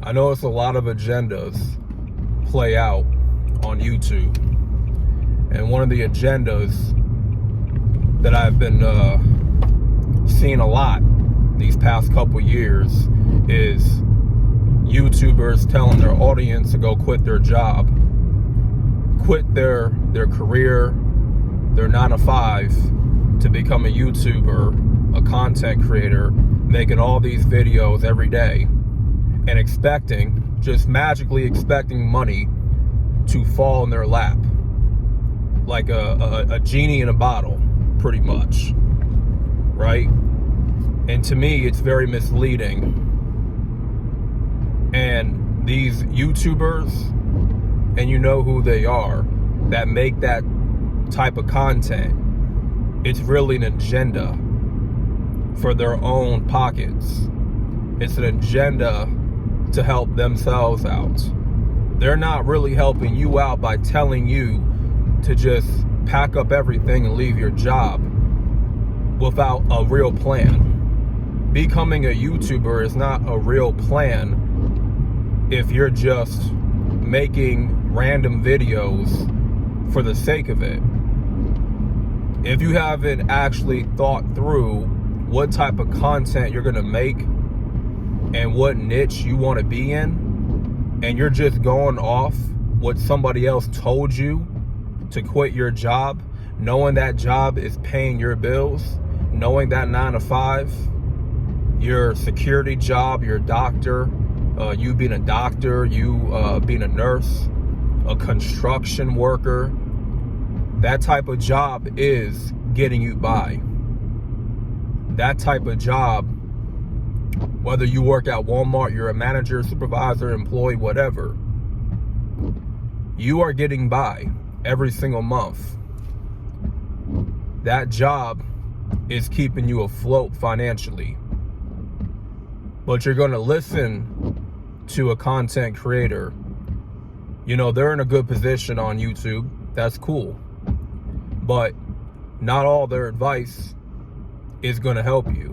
I notice a lot of agendas play out on YouTube. And one of the agendas that I've been seeing a lot these past couple years is YouTubers telling their audience to go quit their job, quit their career, their 9-to-5 to become a YouTuber, a content creator, making all these videos every day and just magically expecting money to fall in their lap like a genie in a bottle, pretty much, right? And to me, it's very misleading. And these YouTubers, and you know who they are, that make that type of content, it's really an agenda for their own pockets. It's an agenda to help themselves out. They're not really helping you out by telling you to just pack up everything and leave your job without a real plan. Becoming a YouTuber is not a real plan if you're just making random videos for the sake of it. If you haven't actually thought through what type of content you're gonna make and what niche you want to be in, and you're just going off what somebody else told you to quit your job, knowing that job is paying your bills, knowing that 9-to-5, your security job, your doctor, you being a doctor, you being a nurse, a construction worker, that type of job is getting you by. That type of job, whether you work at Walmart, you're a manager, supervisor, employee, whatever, you are getting by every single month. That job is keeping you afloat financially. But you're going to listen to a content creator. You know, they're in a good position on YouTube. That's cool. But not all their advice is going to help you.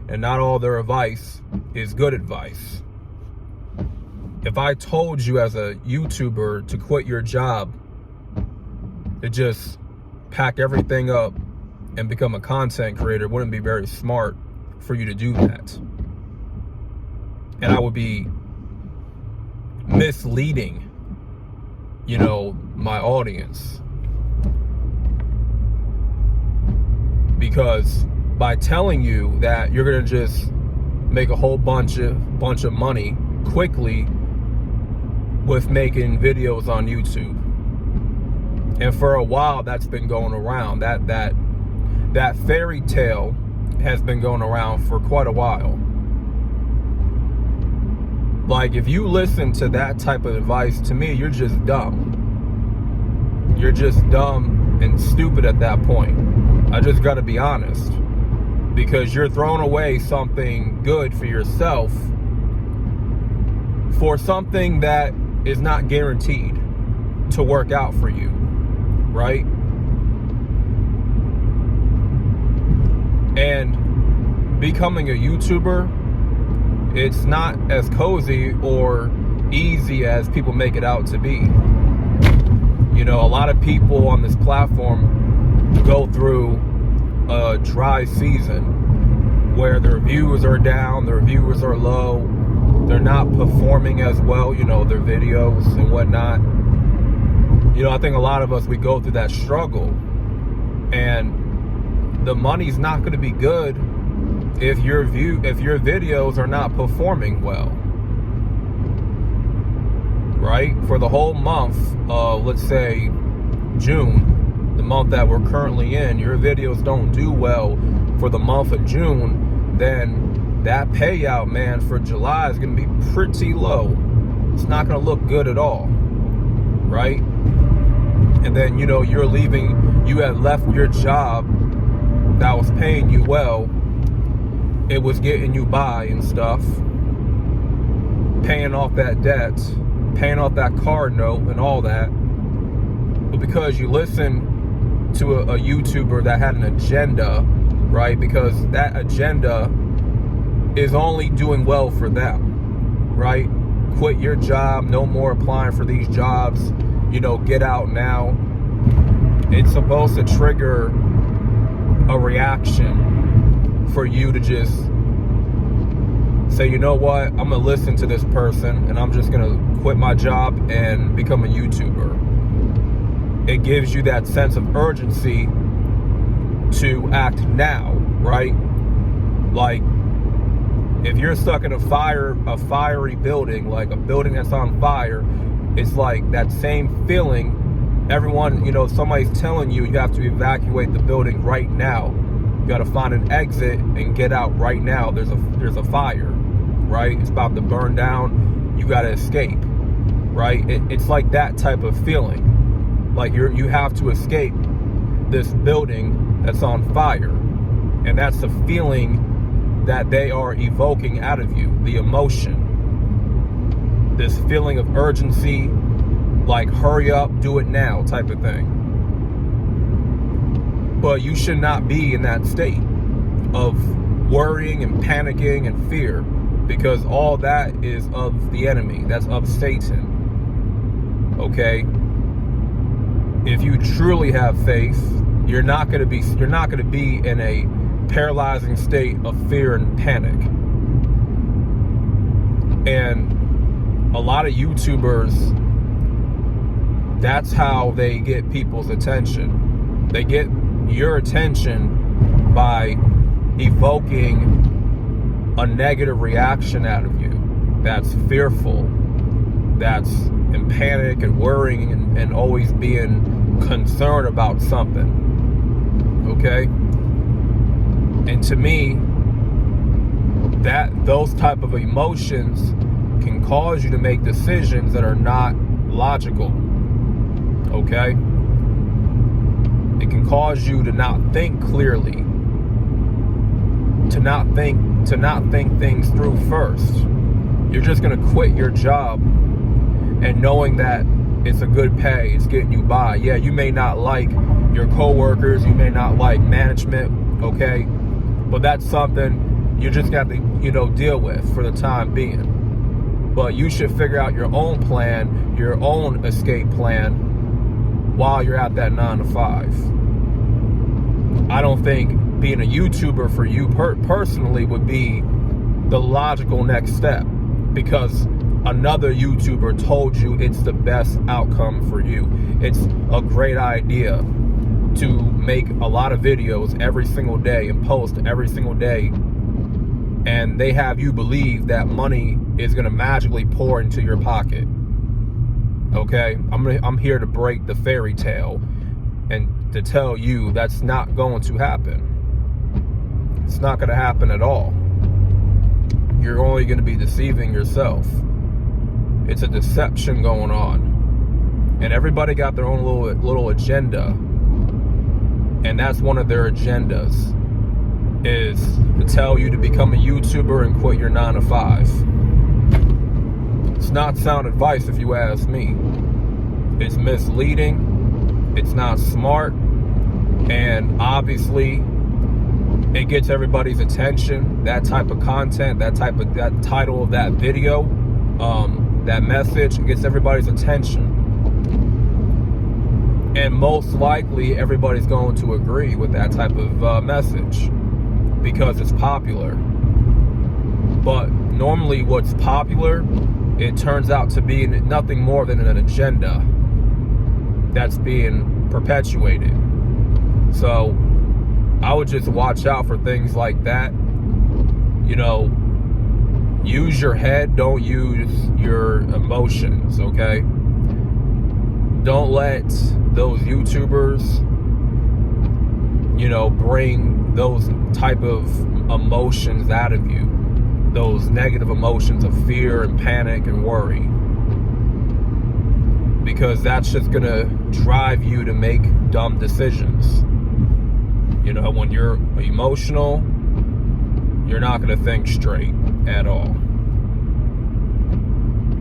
And not all their advice is good advice. If I told you as a YouTuber to quit your job, to just pack everything up and become a content creator, it wouldn't be very smart for you to do that. And I would be misleading, you know, my audience. Because by telling you that you're gonna just make a whole bunch of money quickly with making videos on YouTube. And for a while that's been going around. That fairy tale has been going around for quite a while. Like, if you listen to that type of advice, to me, you're just dumb. You're just dumb and stupid at that point. I just gotta be honest. Because you're throwing away something good for yourself for something that is not guaranteed to work out for you, right? And becoming a YouTuber, it's not as cozy or easy as people make it out to be. You know, a lot of people on this platform go through a dry season where their views are down, their viewers are low, they're not performing as well, you know, their videos and whatnot. You know, I think a lot of us, we go through that struggle, and the money's not going to be good if your videos are not performing well, right? For the whole month, let's say June, the month that we're currently in, your videos don't do well for the month of June, then that payout, man, for July is going to be pretty low. It's not going to look good at all, right? And then, you know, you had left your job that was paying you well. It was getting you by and stuff, paying off that debt, paying off that car note and all that. But because you listened to a YouTuber that had an agenda, right? Because that agenda is only doing well for them, right? quit your job, no more applying for these jobs, get out now. It's supposed to trigger a reaction for you to just say, you know what, I'm gonna listen to this person and I'm just gonna quit my job and become a YouTuber. It gives you that sense of urgency to act now, right? Like, if you're stuck in a fiery building, like a building that's on fire, it's like that same feeling. Everyone, somebody's telling you have to evacuate the building right now. You got to find an exit and get out right now. There's a fire, right? It's about to burn down. You got to escape, right? It's like that type of feeling. Like you have to escape this building that's on fire. And that's the feeling that they are evoking out of you, the emotion. This feeling of urgency, like hurry up, do it now type of thing. But you should not be in that state of worrying and panicking and fear, because all that is of the enemy. That's of Satan. Okay? If you truly have faith, you're not going to be in a paralyzing state of fear and panic. And a lot of YouTubers, that's how they get people's attention. They get your attention by evoking a negative reaction out of you that's fearful, that's in panic and worrying and always being concerned about something. Okay? And to me, those type of emotions can cause you to make decisions that are not logical. Okay? It can cause you to not think clearly, to not think things through first. You're just gonna quit your job and knowing that it's a good pay, it's getting you by. Yeah, you may not like your coworkers, you may not like management, okay? But that's something you just got to, deal with for the time being. But you should figure out your own plan, your own escape plan while you're at that 9 to 5. I don't think being a YouTuber for you personally would be the logical next step, because another YouTuber told you it's the best outcome for you. It's a great idea to make a lot of videos every single day and post every single day, and they have you believe that money is going to magically pour into your pocket. Okay? I'm here to break the fairy tale and to tell you that's not going to happen. It's not going to happen at all. You're only going to be deceiving yourself. It's a deception going on. And everybody got their own little agenda. And that's one of their agendas, is to tell you to become a YouTuber and quit your 9 to 5. It's not sound advice if you ask me. It's misleading. It's not smart. And obviously, it gets everybody's attention. That type of content, that title of that video, that message, it gets everybody's attention. And most likely, everybody's going to agree with that type of message because it's popular. But normally what's popular, it turns out to be nothing more than an agenda that's being perpetuated. So I would just watch out for things like that. Use your head, don't use your emotions, okay? Don't let those YouTubers, bring those type of emotions out of you. Those negative emotions of fear and panic and worry. Because that's just gonna drive you to make dumb decisions. When you're emotional, you're not gonna think straight at all.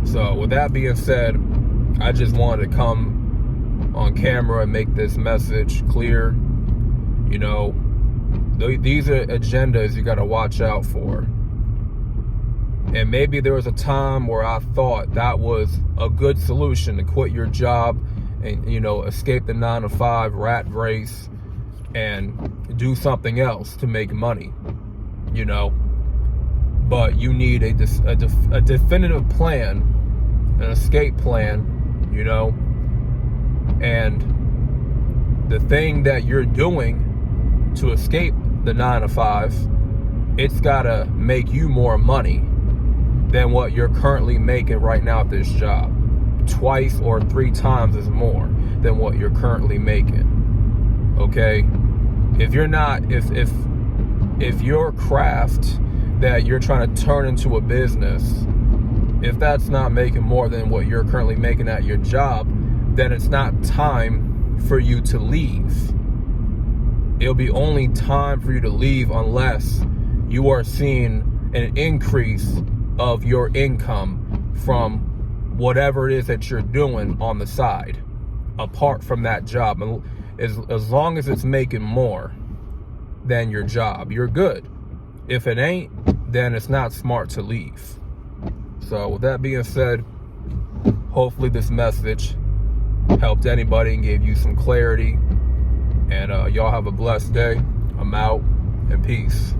So with that being said, I just wanted to come on camera and make this message clear. These are agendas you got to watch out for. And maybe there was a time where I thought that was a good solution, to quit your job and, you know, escape the 9-to-5 rat race and do something else to make money, you know. But you need a definitive plan, an escape plan, you know. And the thing that you're doing to escape the 9-to-5, it's gotta make you more money than what you're currently making right now at this job. Twice or 3 times as more than what you're currently making. Okay? If you're not, if your craft that you're trying to turn into a business, if that's not making more than what you're currently making at your job, then it's not time for you to leave. It'll be only time for you to leave unless you are seeing an increase of your income from whatever it is that you're doing on the side, apart from that job. And as long as it's making more than your job, you're good. If it ain't, then it's not smart to leave. So with that being said, hopefully this message helped anybody and gave you some clarity. And y'all have a blessed day. I'm out, and peace.